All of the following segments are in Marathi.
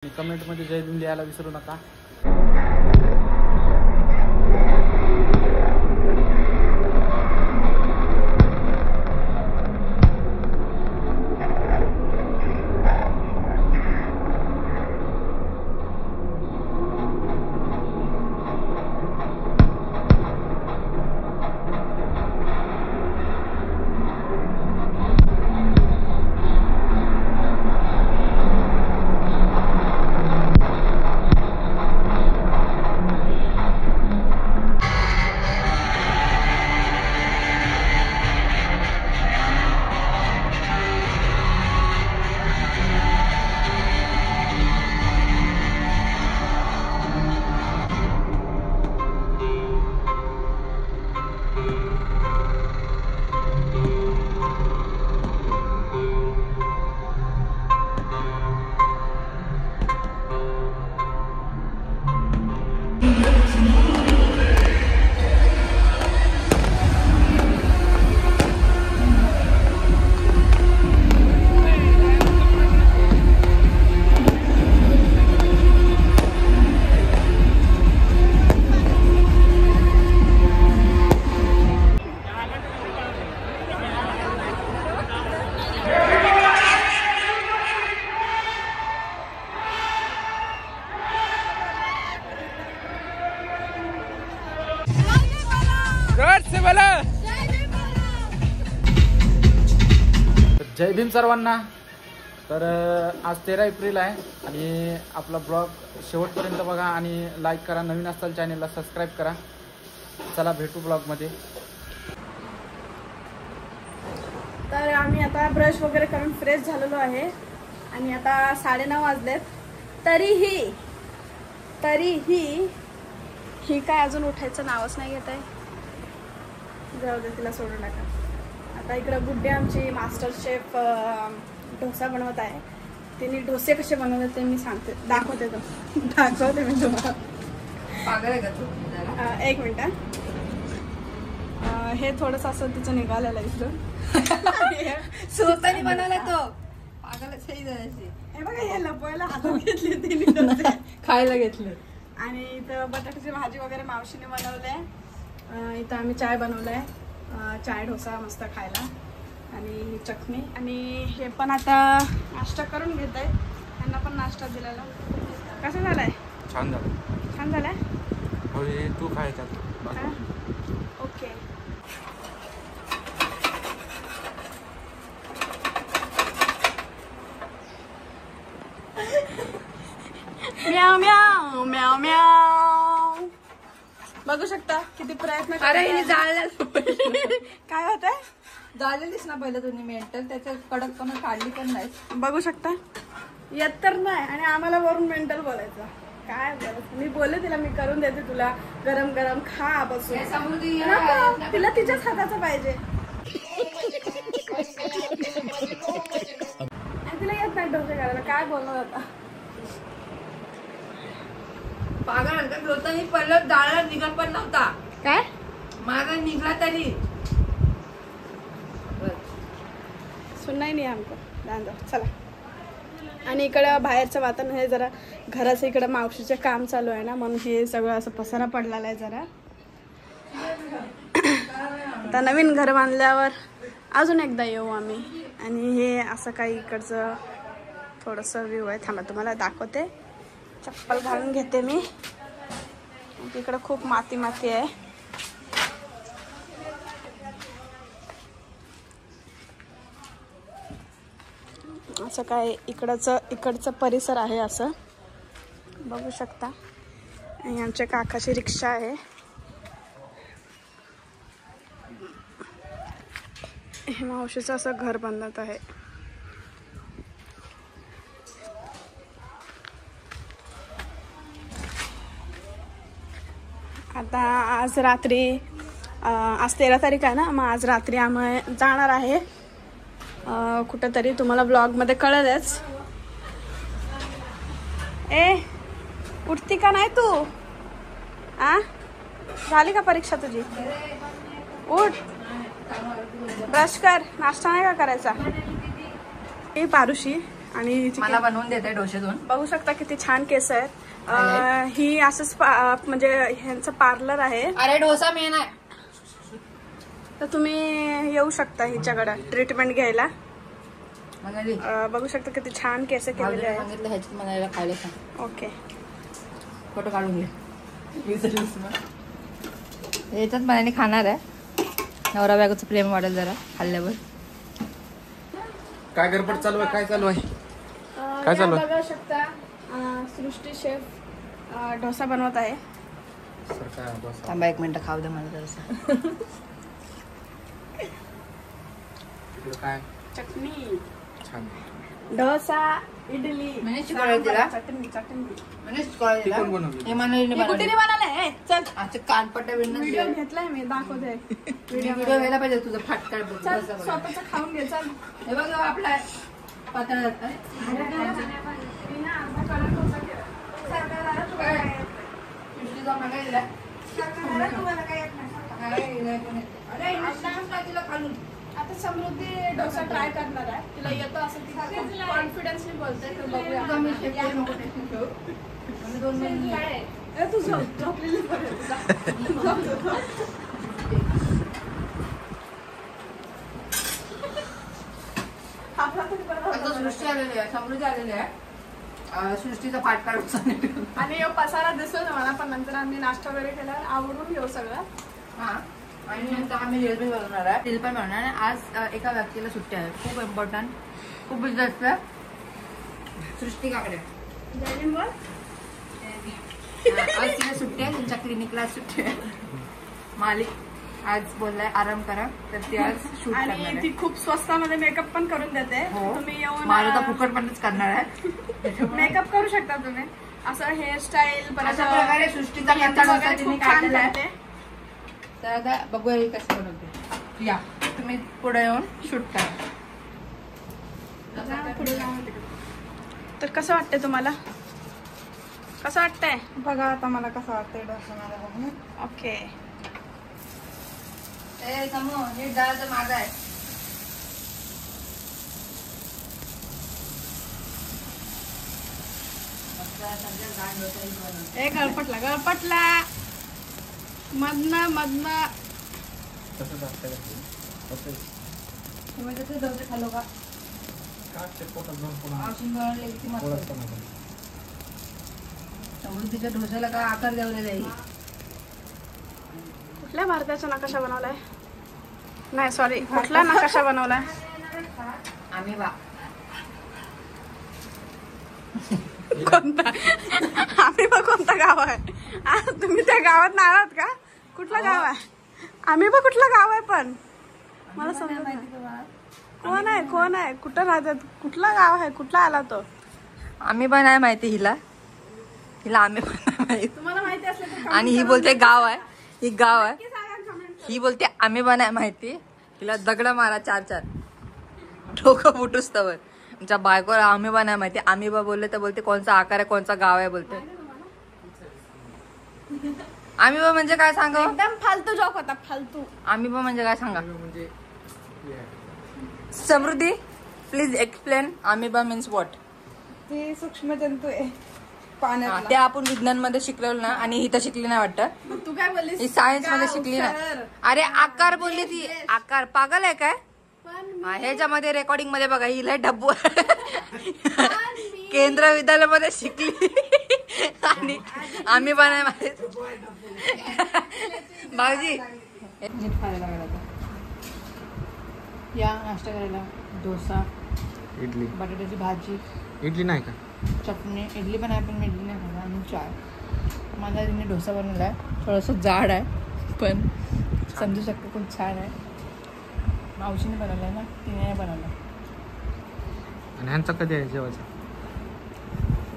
कमेंटमध्ये जय भीम लिहायला विसरू नका. जय भीम सर्वांना. तर आज 13 एप्रिल आहे आणि आपला ब्लॉग शेवटपर्यंत बघा आणि लाईक करा. नवीन असाल चॅनलला सबस्क्राईब करा. चला भेटू ब्लॉगमध्ये. तर आम्ही आता ब्रश वगैरे करून फ्रेश झालेलो आहे आणि आता 9:30 वाजलेत. तरीही ही काय अजून उठायचं नावच नाही घेत आहे. जाऊ दे, तिला सोडून टाका. आता इकडं गुड्डे आमची मास्टर शेफ डोसा बनवत आहे. तिने डोसे कसे बनवले ते मी सांगते, दाखवते मी तुम्हाला. एक मिनिट. हे थोडंसं असं तिचं निघालेलं आहे इथून. स्वतःने बनवला तो पागल सही जायची. हे बघा, हे लपवायला हातात घेतली तिने, खायला घेतले. आणि इथं बटाट्याची भाजी वगैरे मावशीने बनवलंय. इथं आम्ही चाय बनवलाय, चाय डोसा मस्त खायला आणि चटणी. आणि हे पण आता नाश्ता करून घेत आहे. त्यांना पण नाश्ता दिलेला. कसं झालाय? छान झालं. छान झालाय. तू खायचा. ओके. म्याव म्याव म्याव म्याव. बघू शकता किती प्रयत्न. अरे काय होत आहे? झालेलीच ना पहिलं तुम्ही मेंटल, त्याच्यात कडकपणा काढली पण नाही. बघू शकता. येत तर नाही आणि आम्हाला वरून मेंटल बोलायचं. काय बोलायचं? मी बोलले तिला, मी करून देते तुला गरम गरम, खा बसून. नको, तिला तिच्याच हाताचं पाहिजे. आणि तिला येत नाही डोसे करायला. काय बोलणार आता? पागल हलकत होता. मी पहिलं डाळला निघत पण नव्हता. काय माझा निघला तरी सुननाही नाही आमको. दांदा चला. आणि इकडं बाहेरचं वातावरण हे जरा घराचं, इकडं मावशीचे काम चालू आहे ना, म्हणून हे सगळं असं पसारा पडलेला आहे जरा. आता नवीन घर बांधल्यावर अजून एकदा येऊ आम्ही. आणि हे असं काही इकडचं थोडंसं व्ह्यू आहे. थांबा तुम्हाला दाखवते. चप्पल घालून घेते मी. इकडं खूप माती माती आहे. असं काय इकडचं परिसर आहे असं बघू शकता. आणि आमच्या काकाची रिक्षा आहे. हे मावशीचं असं घर बांधत आहे. आता आज रात्री, आज 13 तारीख आहे ना, मग आज रात्री आम्ही जाणार आहे कुठंतरी. तुम्हाला ब्लॉगमध्ये कळेलच. उठती का नाही तू? झाली का परीक्षा तुझी? उठ, ब्रश कर. नाश्ता नाही का करायचा? हे पारुशी आणि हिची मला बनवून देते डोसे दोन. बघू शकता किती छान केस आहेत. ही असंच म्हणजे ह्यांचं पार्लर आहे. अरे डोसा मेन आहे. तर तुम्ही येऊ शकता हिच्याकडे ट्रीटमेंट घ्यायला. म्हणाली बघू शकता किती छान केस केलेले आहेत. सांगितलं ह्याच्यात म्हणायला खायला सांग. ओके. फोटो काढून घे. याच्यात मनाने खाणार आहे. नवरा बायकोचं प्रेम वाढेल जरा खाल्ल्यावर. काय गडबड चालू आहे? काय चालू आहे? काय चालू आहे? बघू शकता सृष्टी शेफ डोसा बनवत आहे. थांबा 1 मिनिट खाऊ दे मला जरासं. काय चटणी, छान डोसा, इडली, म्हणे शिकवलं तिला. चटणी. म्हणे शिकवलं तिला. कोण बनवली? हे म्हणाली हे कुठे बनवलंय? चल अच्छा कानपट्ट्या व्हिडिओ घेतलाय मी, दाखवते. व्हिडिओ व्हायला पाहिजे तुझं फाटकार बघ. चल स्वतःच खाऊन घे. चल हे बघ आपला पातळ आहे. सृष्टीचा मागायला. अरे तिला खालून. आता समृद्धी डोसा ट्राय करणार आहे. तिला येतो असं ती कॉन्फिडन्सली बोलते. तर बघूया. तू झोपलेली सृष्टी आलेली आहे, समृद्धी आलेली आहे. सृष्टीचा पाठकार आणि पसारा दिसतो ना मला, पण नंतर आम्ही नाश्ता वगैरे केल्यावर आवडून घेऊ सगळं. हा. आणि नंतर आम्ही रील पण बनवणार आहे. रील पण बनवणार आहे. आज एका व्यक्तीला सुट्टी आहे. खूप इम्पॉर्टंट, खूप बिझनेस आहे. सृष्टी काकडे आज तिला सुट्टी आहे. त्यांच्या क्लिनिकला सुट्टी आहे. मालिक आज बोललाय आराम करा, तर ती आज शूट करणार आणि आहे. ती खूप स्वस्तामध्ये मेकअप पण करून देते. हो. तुम्ही येऊन माझं तर फुकट पणच करणार आहे. मेकअप करू शकता तुम्ही. असं हेअरस्टाईल अशा प्रकारे सृष्टीचा कच्चा डोसा तिने खूप छान काढलेला आहे. करते. तर आता बघूया ही कशी बनवते. या तुम्ही पुढे येऊन शूट करा. पुढे जाऊन तिकडे. तर कसं वाटतंय तुम्हाला? कसं वाटतंय? बघा आता मला कसं वाटतंय डोसा मला बघून. ओके. ए समू हे डाळचं माझं आहे. गळपटला मधनं खालो का समृद्धीच्या डोस्याला काय आकार द्यावलेला आहे. कुठल्या भारताचा नकाशा बनवलाय? नाही सॉरी, कुठला नकाशा बनवलाय? आम्ही बा कोणता? आम्ही बघ कोणतं गाव आहे? तुम्ही त्या गावात नाही आहात का? कुठलं गाव आहे? आम्ही बघ कुठलं गाव आहे पण मला समजत नाही. कोण आहे कुठं राहतात? कुठलं गाव आहे? कुठला आला तो? आम्ही पण नाही माहिती हिला आम्ही पण नाही माहिती. तुम्हाला माहिती असलं तर आणि ही बोलते गाव आहे, ही गाव आहे. सांगा comment. ही बोलते आम्ही पण नाही माहिती. हिला दगड मारा 4 डोकं फुटूस तवर. आमच्या बायकोला आम्ही पण नाही माहिती. आम्ही बा बोलले तर बोलते कोणचा आकार आहे, कोणचा गाव आहे बोलते. आम्ही बा म्हणजे काय सांगा? एकदम फालतू जॉक होता, फालतू. आम्ही बा म्हणजे काय सांगा? म्हणजे समृद्धी प्लीज एक्सप्लेन आम्ही बा मीन्स व्हॉट. ते सूक्ष्म जंतू आहे ते पाण्यात. आपण विज्ञान मध्ये शिकलेलो ना, आणि ही तर शिकली नाही वाटतं. मग तू काय बोललीस? ही सायन्स मध्ये शिकली ना. अरे आकार बोलली ती. आकार पागल आहे काय? हा, ह्याच्यामध्ये रेकॉर्डिंग मध्ये बघा हिला डब्बू केंद्र विद्यालयामध्ये शिकली आणि आम्ही पण आहे माहिती. भाऊजी नीट खायला लागला आता. या नाश्ता करायला डोसा, इडली बटाट्याची भाजी, इडली नाही का? चटणी. इडली पण आहे पण मी इडली नाही खाणार. आणि चाय. माझा तिने डोसा बनवला आहे. थोडंसं जाड आहे पण समजू शकतो खूप छान आहे. मावशीने बनवलं आहे ना, तिने नाही बनवलं. आणि ह्यांचा कधी आहे जेवायचा?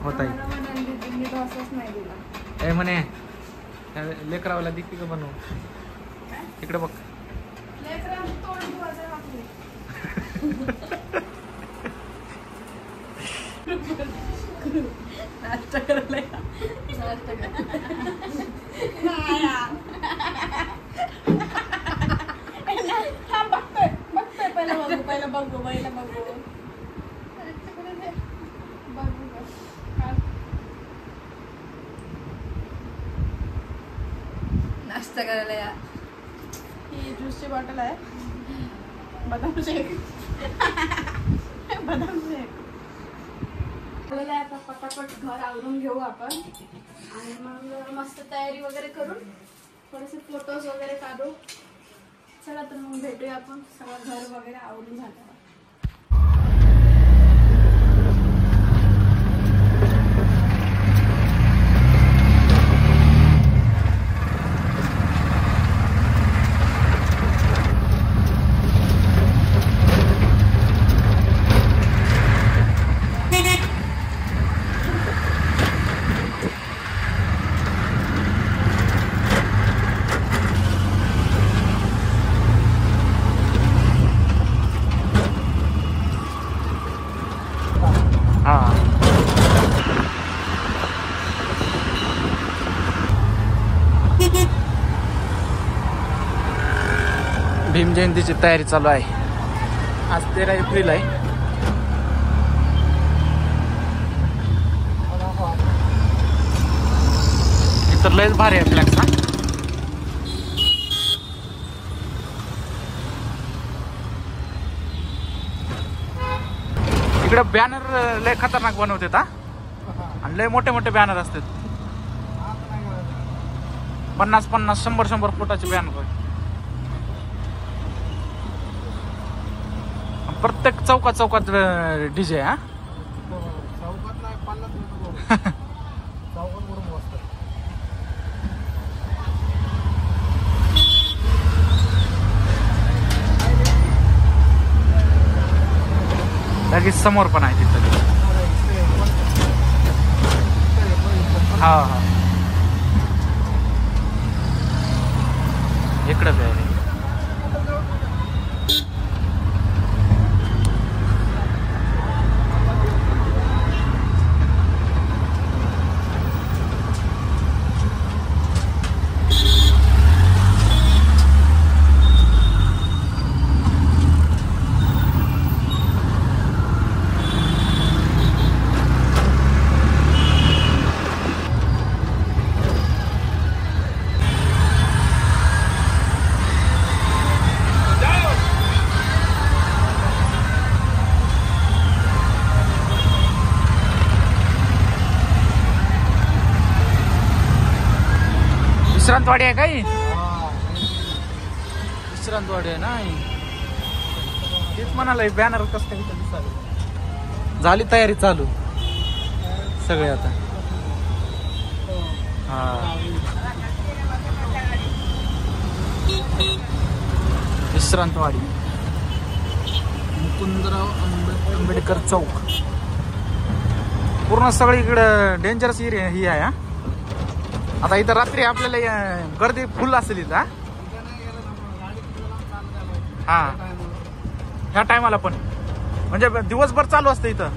होता मला म्हणाली दीदीने डोसाच नाही दिला. ए म्हणे लेकरावाला दिखी का बनवू? इकडे बघ. लेकरांचं तोंड धुवायचं आपलं. नाश्ता करायला बघतोय पहिलं बघू. नाश्ता करायला या. ही ज्यूसची बॉटल आहे. बदाम शेक. बदाम शेक. आता पटापट घर आवरून घेऊ आपण आणि मग मस्त तयारी वगैरे करून थोडेसे फोटोज वगैरे काढू. चला तर मग भेटूया आपण सगळं घर वगैरे आवरून झाल्यावर. भीम जयंतीची तयारी चालू आहे. आज 13 एप्रिल आहे. इतर लयच भारी आहे फ्लॅक्स. इकडे बॅनर लय खतरनाक बनवतात आणि लय मोठे मोठे बॅनर असतात. 50-50 100-100 फुटाचे बॅनर. प्रत्येक चौकात डीजे. हा चौकात नाही 50 चौकात करून बसतात. लगेच समोर पण आहे तिथं. हा हा इकडंच आहे. विश्रांतवाडी आहे काही. विश्रांतवाडी आहे ना. तेच म्हणाला बॅनर कसं काय दिसायला. झाली तयारी चालू सगळे आता. हा विश्रांतवाडी मुकुंदराव आंबेडकर चौक. पूर्ण सगळीकडे डेंजरस एरिया ही आहे. आता इथं रात्री आपल्याला गर्दी फुल असेल इथं. हा ह्या टायमाला पण म्हणजे दिवसभर चालू असतं इथं.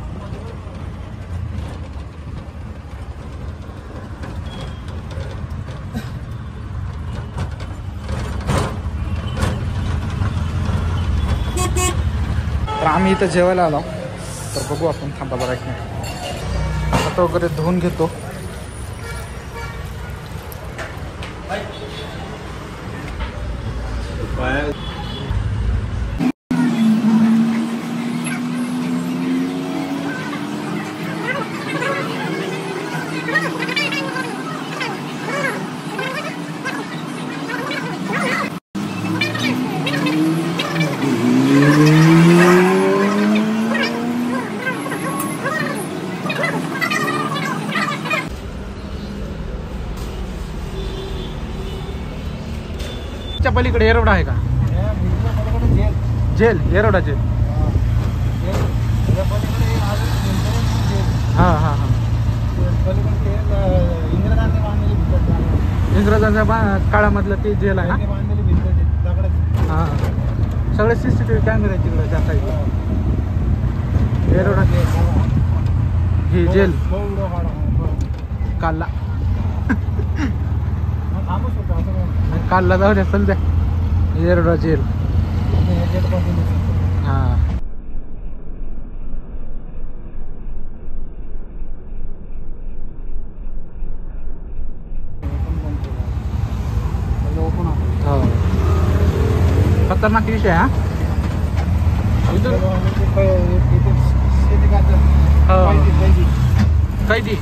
तर आम्ही इथं जेवायला आलो. तर बघू आपण. थांबा बघा की हात वगैरे धुवून घेतो. पलीकडे येरवडा आहे का. Jail Yerawada jail. हा हा हा इंग्रजांच्या काळामधलं ते जेल आहे. हा सगळे CCTV कॅमेरे आहेत तिकडे त्या साईडला. येरवडा ही जेल कालला. कालला जाऊ द्या सध्या. येरवडा जेल. हा खतरनाक विषय आहे हा. इथून शेती करतात. कैदी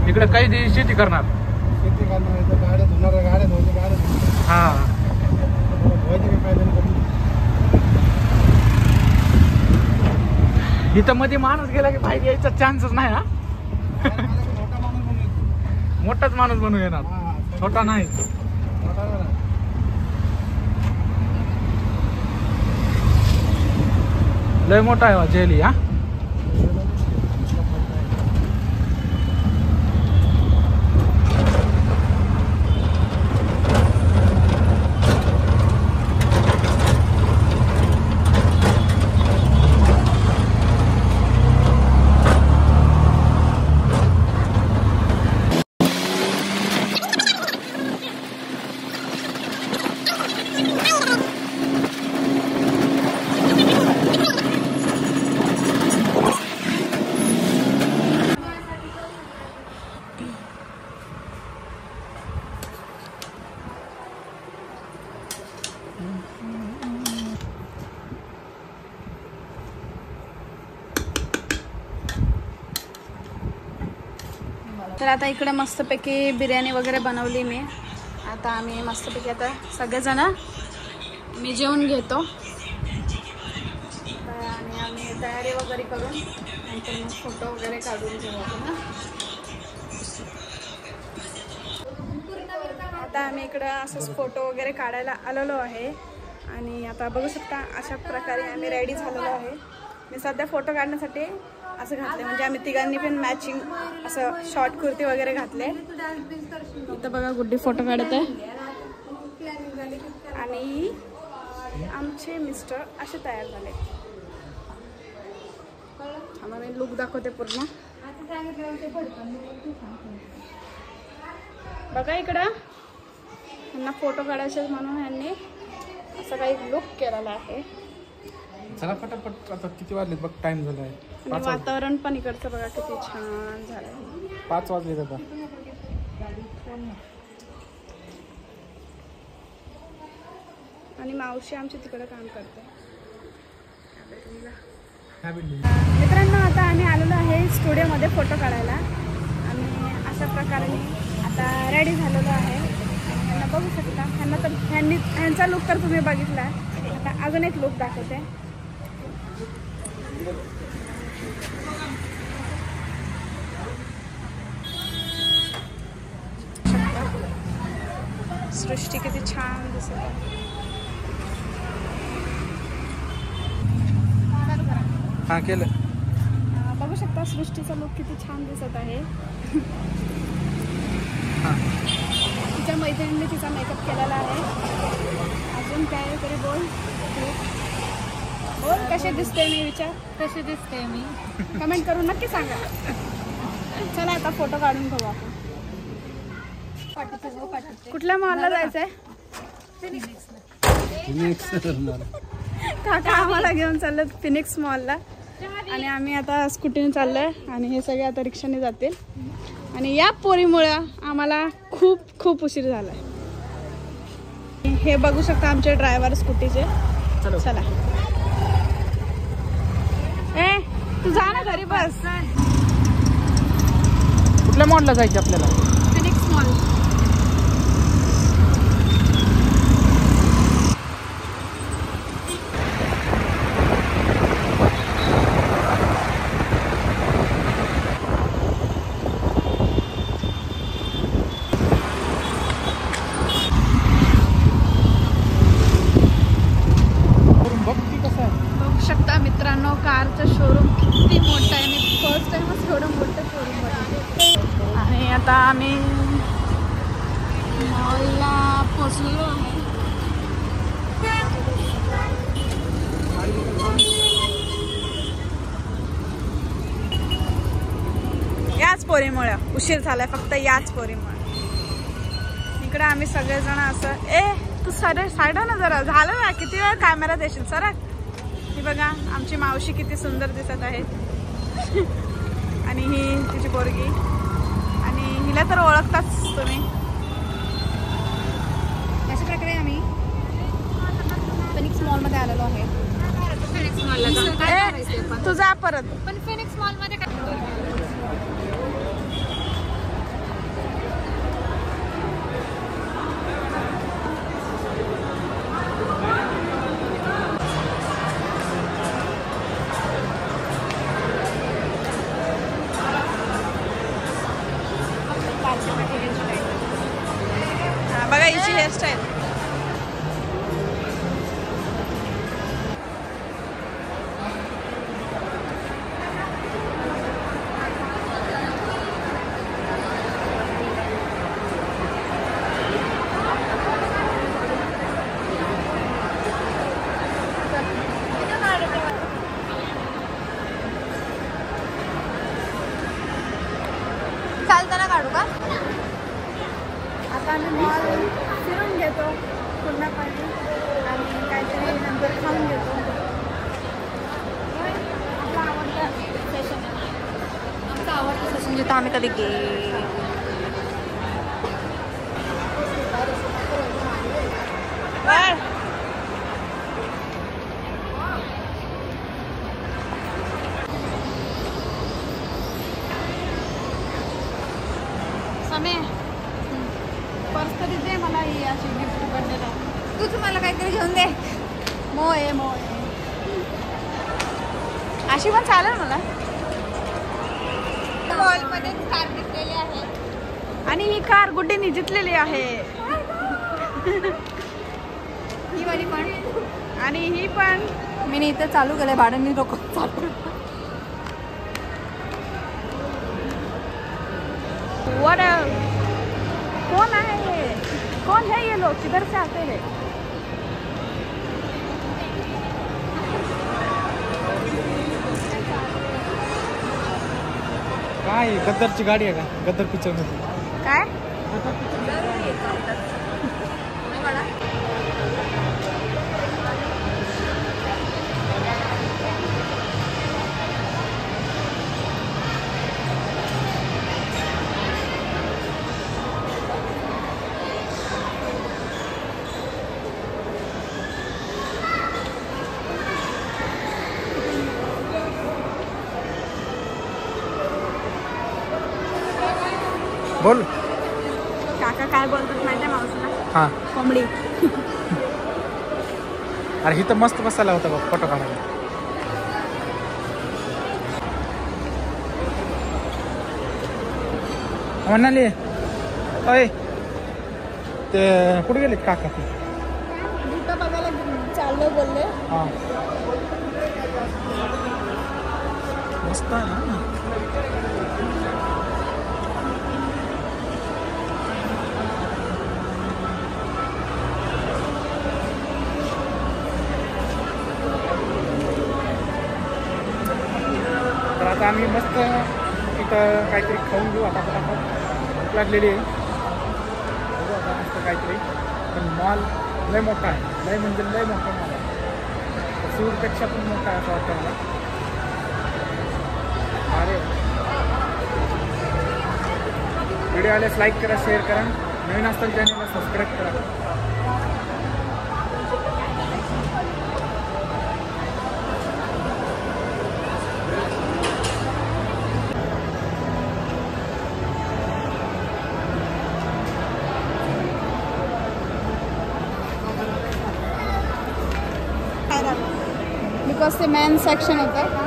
इकडे कैदी शेती करणार. शेती करणार इथं गाड्या धुणार, गाड्या धुवायच्या, गाड्या धुणार. हा धुवायचे काही फायदा नाही. इथं मध्ये माणूस गेला की बाहेर यायचा चान्सच नाही हा. मोठा माणूस म्हणून येतो. मोठाच माणूस बनून येणार, छोटा नाही. मोठा नाही. लय मोठा आहे जेली हा. तर आता इकडे मस्तपैकी बिर्याणी वगैरे बनवली मी. आता आम्ही मस्तपैकी आता सगळेजण मी जेवून घेतो आणि आम्ही तयारी वगैरे करून नंतर मग फोटो वगैरे काढून घेऊ आपण ना. आता आम्ही इकडं असंच फोटो वगैरे काढायला आलेलो आहे आणि आता बघू शकता अशा प्रकारे आम्ही रेडी झालेलो आहे. मी सध्या फोटो काढण्यासाठी असं घातले, म्हणजे आम्ही तिघांनी पण मॅचिंग असं शॉर्ट कुर्ती वगैरे घातले. इथं बघा गुड्डी फोटो काढत आहे आणि आमचे मिस्टर असे तयार झाले. आम्हाला लुक दाखवते पूर्ण. बघा इकडं यांना फोटो काढायचे म्हणून यांनी असं काही लुक केलेला आहे. चला फटाफट, आता किती वाजले बघ, टाइम झाला आहे. आणि वातावरण पण इकडचं बघा किती छान झालंय. 5 वाजले आता. आणि मावशी आमची तिकडे काम करते. बिल्डिंग मित्रांनो आता आम्ही आलेलो आहे स्टुडिओमध्ये फोटो काढायला आणि अशा प्रकारे आता रेडी झालेलो आहे. त्यांना बघू शकता, ह्यांना तर ह्यांचा लुक तर तुम्ही बघितला. आता अजून एक लुक दाखवते. सृष्टी किती छान दिसत आहे. हा केलं. बघू शकता सृष्टीचा लुक किती छान दिसत आहे. तिच्या मैत्रिणीने तिचा मेकअप केलेला आहे. अजून काय तरी बोल कसे दिसते मी विचार. कशी दिसते मी कमेंट करून नक्की सांगा. चला आता फोटो काढून बघू आपण. कुठल्या मॉलला जायचंय? काका आम्हाला घेऊन चाललं फिनिक्स मॉलला आणि आम्ही आता स्कूटीने चाललोय आणि हे सगळे आता रिक्षाने जातील. आणि या पोरीमुळं आम्हाला खूप खूप उशीर झालाय. हे बघू शकता आमचे ड्रायव्हर स्कूटीचे. चला ए तू जा ना घरी बस. कुठल्या मॉलला जायचं आपल्याला? Phoenix mall. मित्रांनो कारचं शोरूम किती मोठं आहे. मी फर्स्ट टाइमच एवढं मोठं शोरूम बघितलं. आणि आता आम्ही मॉलला पोचलेलो आहे. याच पोरीमुळे उशीर झालाय, फक्त याच पोरीमुळे. इकडे आम्ही सगळेजण असं तू सर साईड ना जरा. झालं ना, किती वेळ कॅमेरा देशील सर. ही बघा आमची मावशी किती सुंदर दिसत आहे. आणि ही तिची पोरगी. आणि हिला तर ओळखताच तुम्ही. अशा प्रकारे आम्ही फिनिक्स मॉल आलेलो आहे. तुझा परत पण फिनिक्स मॉल मध्ये काय बघा हिची हेअरस्टाईल. चालताना काढू का? आता आम्ही मॉल फिरून घेतो पुन्हा पाणी आणि काहीतरी नंतर खाऊन घेतो. आपला आवडता सेशन आहे. आमचं आवडतं सेशन जिथं आम्ही कधी गे समय पर्स तरी दे मला ही अशी गिफ्ट बर्थडेला. तूच मला काहीतरी घेऊन दे. मोय मोय अशी पण चालेल मला. मॉलमध्ये कार घेतलेली आहे. आणि ही कार गुड्डीने जिंकलेली आहे. ही वाली पण. आणि ही पण मी इथं चालू केलंय भाड्याने लोक चालू. वर कौन है ये? कौन है ये लोग? किधर से आते हैं? काय गद्दरची गाडी आहे का? गद्दर पिक्चर मध्ये काय? बोल. काका काय बोलतात माहिती मावशीला? हां. कोंबडी. अरे इथं मस्त बसायला होता बघ फोटो काढायला. म्हणाली अय ते कुठे गेले काका ते? इथं बघायला चाललो बोलले. हां मस्त आहे ना. तर आता आम्ही मस्त इथं काहीतरी खाऊन घेऊ. आता भूक लागलेली आहे. बघू आता मस्त काहीतरी. पण मॉल लय मोठा आहे. लय म्हणजे लय मोठा मॉल आहे. सूरपेक्षा पण मोठा आहे असं वाटतं मला. अरे व्हिडिओ आल्यास लाईक करा, शेअर करा. नवीन असताना चॅनलला सबस्क्राईब करा. बिकॉज ते मेन सेक्शन होतं.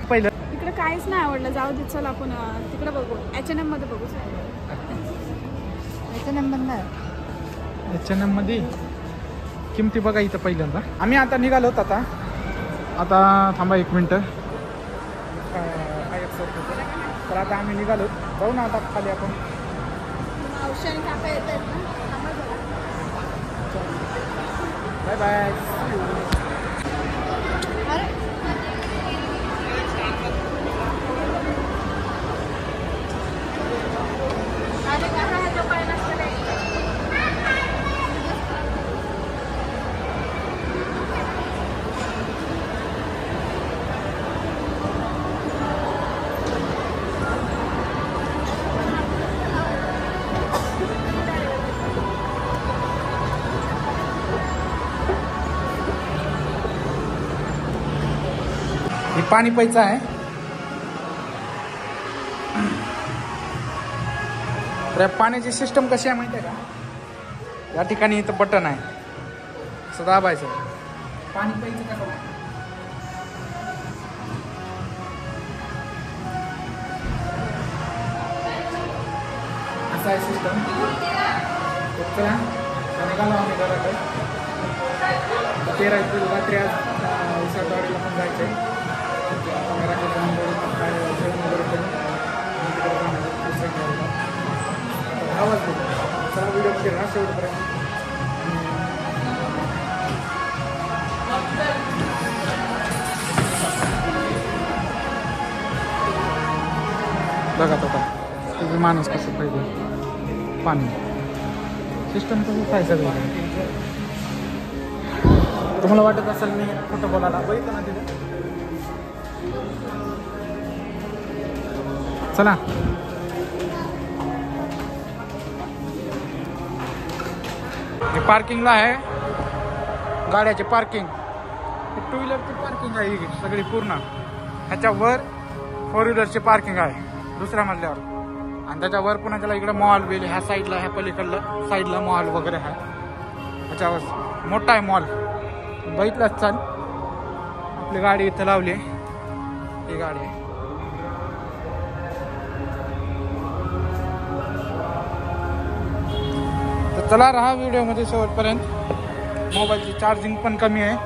पहिलं इकडे काहीच नाही आवडलं. जाऊ दे चल आपण तिकडे बघू. H&M मध्ये बघू. H&M बंद आहे. H&M मध्ये किमती बघा इथं पहिल्यांदा. आम्ही आता निघालोत. आता थांबा 1 मिनटं. तर आता आम्ही निघालो. जाऊ ना आता खाली आपण. मावशी आणि काका येत आहेत ना. Bye bye. पाणी प्यायचं आहे. तर या पाण्याची सिस्टम कशी आहे माहिती आहे का? या ठिकाणी इथं बटन आहे, असं दाबायचं, पाणी प्यायचं कसं असं आहे सिस्टम. चला निघालो आम्ही घराकडे. 13 एप्रिल रात्री आज विसरवाडीला पण जायचं आहे. घराकडे जाऊन जेवण वगैरे करून आवाज देतो. चला व्हिडिओ केला शेवटपर्यंत. बघा आता ते विमानच कसं पाहिजे. पाणी सिस्टम कसं आहे सगळं. तुम्हाला वाटत असेल मी खोटं बोलायला, बघितलं ना तिथे. चला हे पार्किंगला आहे, गाड्याचे पार्किंग, टू व्हीलरची पार्किंग आहे ही सगळी पूर्ण. ह्याच्यावर 4 व्हीलरची पार्किंग आहे दुसऱ्या मजल्यावर. आणि त्याच्यावर पुन्हा त्याला इकडे मॉल बिल, ह्या साईडला ह्या पलीकडलं साईडला मॉल वगैरे आहे. ह्याच्यावर मोठा आहे मॉल, बघितलाच चाल. आपली गाडी इथं लावली, ही गाडी आहे. तर चला राहा व्हिडिओमध्ये शेवटपर्यंत. मोबाईलची चार्जिंग पण कमी आहे,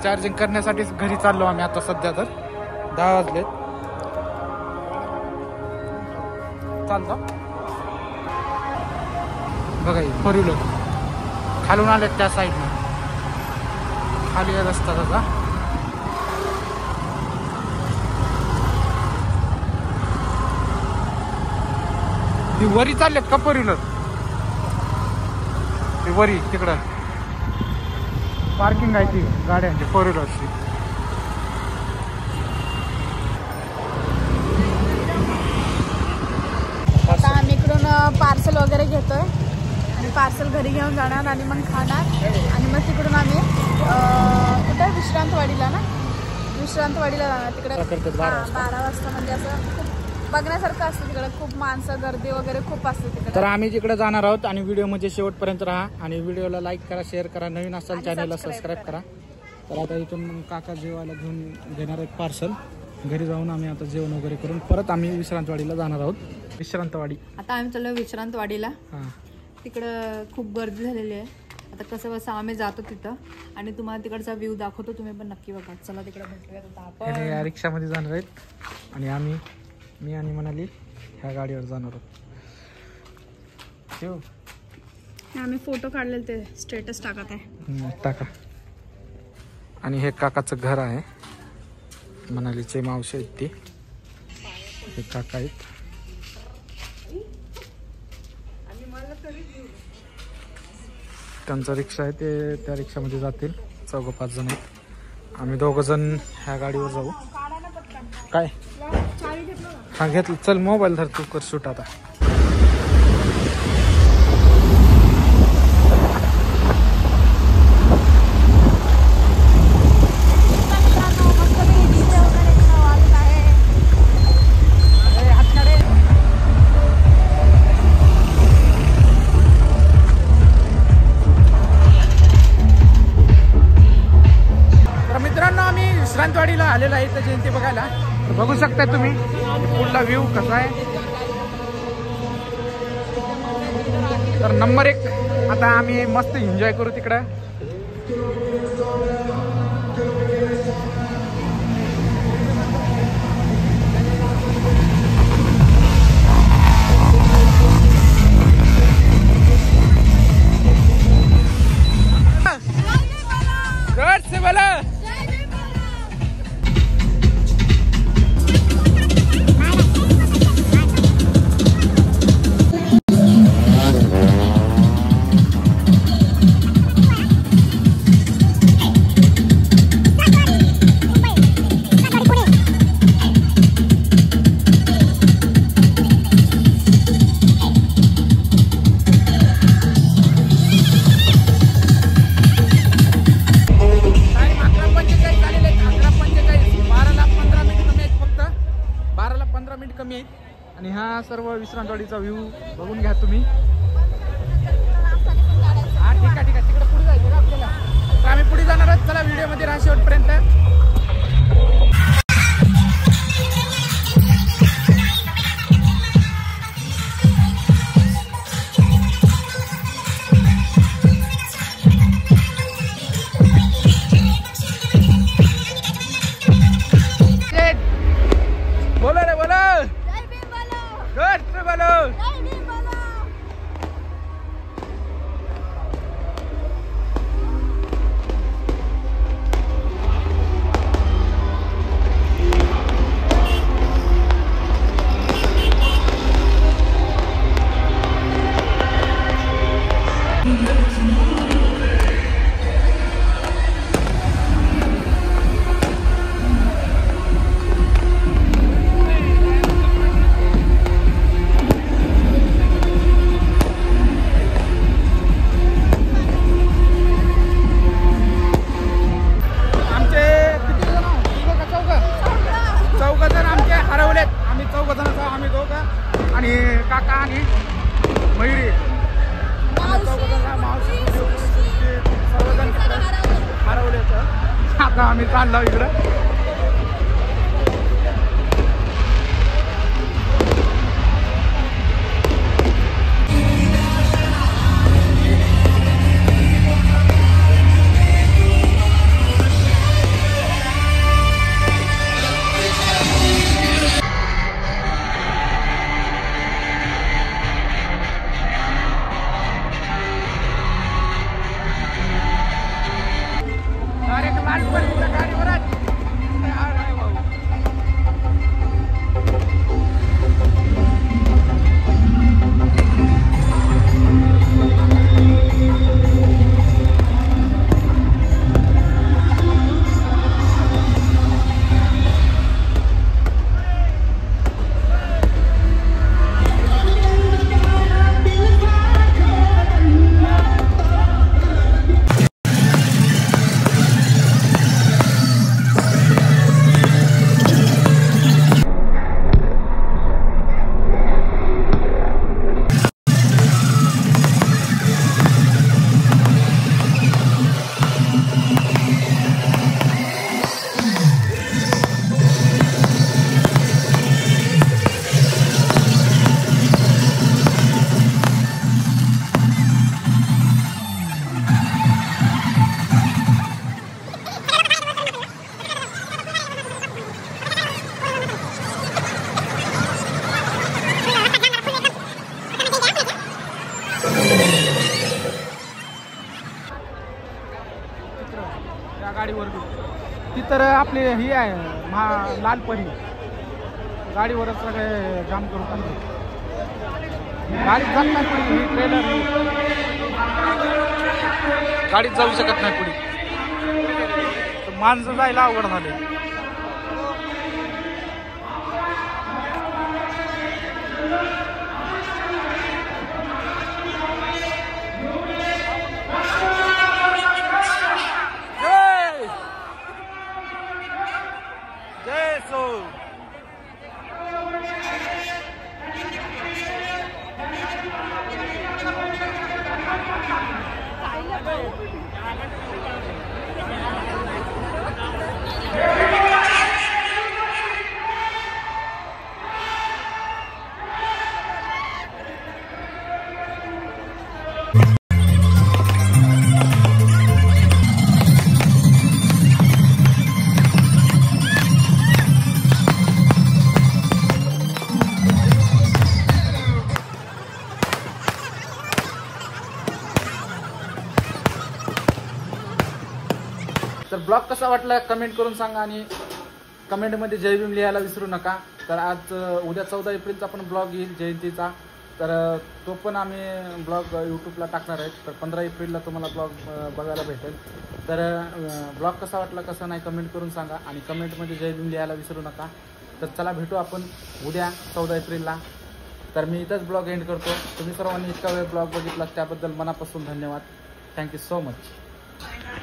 चार्जिंग करण्यासाठीच घरी चाललो आम्ही आता. सध्या तर 10 वाजलेत. चालतं बघा, 4 व्हीलर खालून आलेत त्या साईडनं, खाली रस्ता त्याचा. ती वरी चाललेत का 4 व्हीलर? ती वरी तिकडं पार्किंग आहे ती गाड्यांची 4 व्हीलरची. आता आम्ही इकडून पार्सल वगैरे घेतोय आणि पार्सल घरी घेऊन जाणार आणि मग खाणार. आणि मग तिकडून आम्ही कुठे विश्रांतवाडीला जाणार. तिकडे 12 वाजता. म्हणजे असं खूप बघण्यासारखं असतं तिकडे, खूप माणसं गर्दी वगैरे खूप असते तिकडे. तर आम्ही जिकडे जाणार आहोत. आणि व्हिडिओमध्ये शेवटपर्यंत राहा आणि व्हिडिओला लाईक करा, शेअर करा, नवीन असाल चॅनलला सबस्क्राईब करा. तर आता इथून मग काका जेवायला घेणार आहेत पार्सल. घरी जाऊन आम्ही आता जेवण वगैरे करून परत आम्ही विश्रांतवाडीला जाणार आहोत. विश्रांतवाडी आता आम्ही चाललो विश्रांतवाडीला. हां, तिकडं खूप गर्दी झालेली आहे. आता कसं आम्ही जातो तिथं आणि तुम्हाला तिकडचा व्ह्यू दाखवतो, तुम्ही पण नक्की बघा. चला तिकडे भेटूयात आता आपण. या रिक्षामध्ये जाणार आहेत आणि मी आणि मनाली ह्या गाडीवर जाणार आहोत. आम्ही फोटो काढलेले ते स्टेटस टाकत आहे. टाका. आणि हे काकाचं घर आहे, मनालीचे मावशी आहेत ते. हे काका आहेत. त्यांचा रिक्षा आहे, ते त्या रिक्षामध्ये जातील. 4-5 जण आहेत. आम्ही 2 जण ह्या गाडीवर जाऊ. काय हा घेतलं. चल मोबाईल धर, तू कर शूट आता. विश्रांतवाडीला आलेला आहे तर जयंती बघायला. बघू शकता तुम्ही पुढला व्ह्यू कसा आहे. तर नंबर 1. आता आम्ही मस्त एन्जॉय करू तिकडं. से बोला मिनिट कमी आहेत आणि हा सर्व विश्रांतवाडीचा व्ह्यू बघून घ्या तुम्ही. हा ठीक आहे तिकडे पुढे जायचं का आपल्याला, तर आम्ही पुढे जाणार आहोत. चला व्हिडिओमध्ये राहा शेवटपर्यंत. बोलो रे बोलो, बोलो. आणि काका आणि मयुरी सर्वजण हरवले. आता आम्ही चाललो इकडं. गाडीवर ती तर आपली ही आहे लालपरी गाडीवरच सगळे जाम करून आणते. गाडीत जात नाही पुढे, ही ट्रेलर गाडीत जाऊ शकत नाही पुढे, माणसं जायला अवघड झाले. तर ब्लॉग कसा वाटला कमेंट करून सांगा आणि कमेंटमध्ये जय भीम लिहायला विसरू नका. तर आज उद्या 14 एप्रिलचा पण ब्लॉग येईल जयंतीचा, तर तो पण आम्ही ब्लॉग यूट्यूबला टाकणार आहे. तर 15 एप्रिलला तुम्हाला ब्लॉग बघायला भेटेल. तर ब्लॉग कसा वाटला कसा नाही कमेंट करून सांगा आणि कमेंटमध्ये जय भीम लिहायला विसरू नका. तर चला भेटू आपण उद्या 14 एप्रिलला. तर मी इथंच ब्लॉग एंड करतो. तुम्ही सर्वांनी इतका वेळ ब्लॉग बघितला त्याबद्दल मनापासून धन्यवाद. Thank you so much.